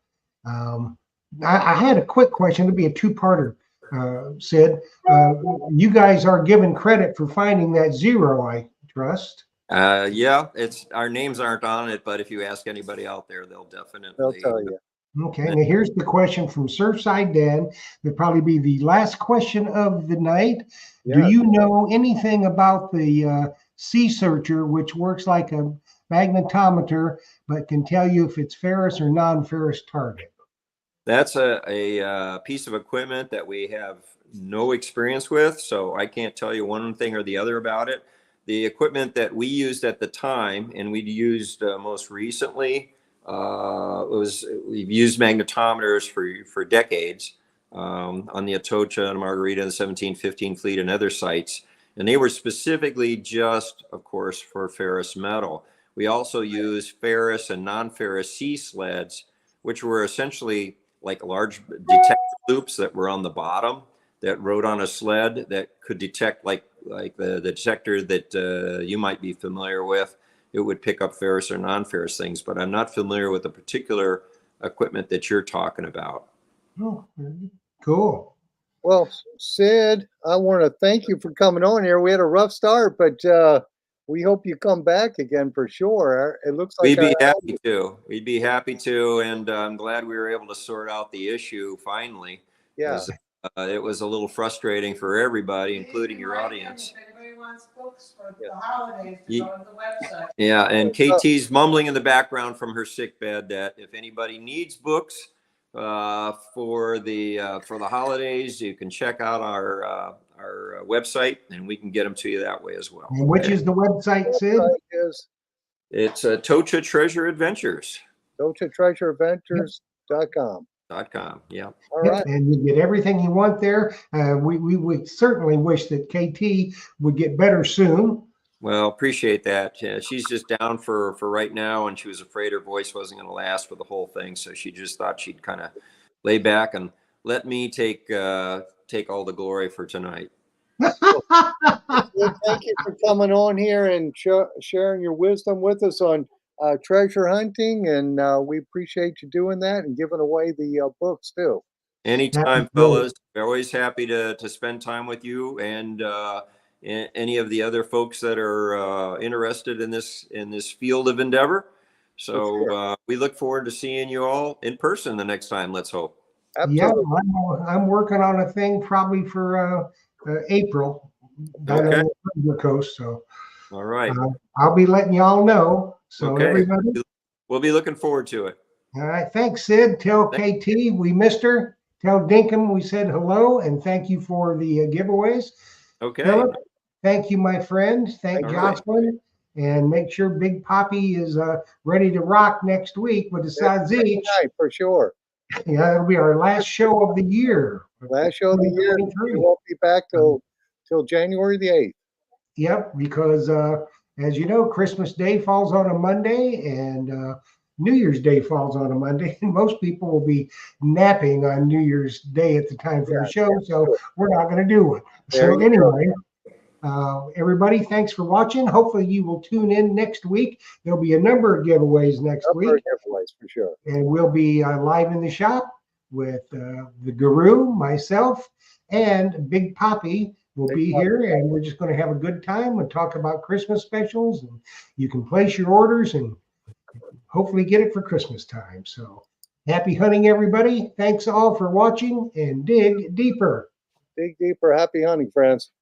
I had a quick question. It'll be a two-parter, Sid. You guys are given credit for finding that Zero, I trust. Yeah, our names aren't on it, but if you ask anybody out there, they'll They'll tell you. Okay, now here's the question from Surfside Dan. It'll probably be the last question of the night. Yeah. Do you know anything about the Sea Searcher, which works like a magnetometer, but can tell you if it's ferrous or non-ferrous target? That's a piece of equipment that we have no experience with, so I can't tell you one thing or the other about it. The equipment that we used at the time, and we used most recently, we've used magnetometers for decades on the Atocha and Margarita and the 1715 fleet and other sites. And they were specifically just, of course, for ferrous metal. We also used ferrous and non-ferrous sea sleds, which were essentially like large detector loops that were on the bottom that rode on a sled that could detect like the detector that you might be familiar with. It would pick up ferrous or non-ferrous things, but I'm not familiar with the particular equipment that you're talking about. Oh, cool. Well, Sid, I want to thank you for coming on here. We had a rough start, but we hope you come back again for sure. It looks like We'd be happy to. We'd be happy to, and I'm glad we were able to sort out the issue finally. Yeah. It was a little frustrating for everybody, including your audience. If anybody wants books for the holidays, to go to the website. Yeah, and KT's mumbling in the background from her sick bed that if anybody needs books for the holidays, you can check out our website, and we can get them to you that way as well. And which is the website, Sid? Website is It's Atocha Treasure Adventures. AtochaTreasureAdventures.com. .com. Yeah. All Yep, right. and you get everything you want there. We would certainly wish that KT would get better soon. Well, appreciate that. She's just down for right now, and she was afraid her voice wasn't going to last for the whole thing, so she just thought she'd kind of lay back and let me take all the glory for tonight. Sid, thank you for coming on here and sharing your wisdom with us on treasure hunting, and we appreciate you doing that and giving away the books too. Anytime, fellas. We're always happy to spend time with you and any of the other folks that are interested in this field of endeavor. So Sure. we look forward to seeing you all in person the next time. Let's hope. Yeah, Absolutely. I'm working on a thing probably for April down Okay. on the Treasure Coast. So All right. I'll be letting y'all know. So Okay. everybody, We'll be looking forward to it. all right. Thanks, Sid. Tell KT we missed her. Tell Dinkum we said hello, and thank you for the giveaways. Okay. Philip, thank you, my friend. Thank All right. Jocelyn. And make sure Big Poppy is ready to rock next week with the Sazich. Right, for sure. Yeah, it'll be our last show of the year. Last show of the year. 2023. We won't be back till January the 8th. Yep, because as you know, Christmas Day falls on a Monday and New Year's Day falls on a Monday, and most people will be napping on New Year's Day at the time for the show, so we're not going to do one. There So you go. anyway, everybody, thanks for watching. Hopefully you will tune in next week. There'll be a number of giveaways next Number week, of giveaways for sure. and we'll be live in the shop with the Guru, myself, and Big Poppy will Big be Poppy. here, and we're just going to have a good time and talk about Christmas specials, and you can place your orders and hopefully get it for Christmas time. So happy hunting, everybody. Thanks all for watching, and dig deeper. Dig deeper. Happy hunting, friends.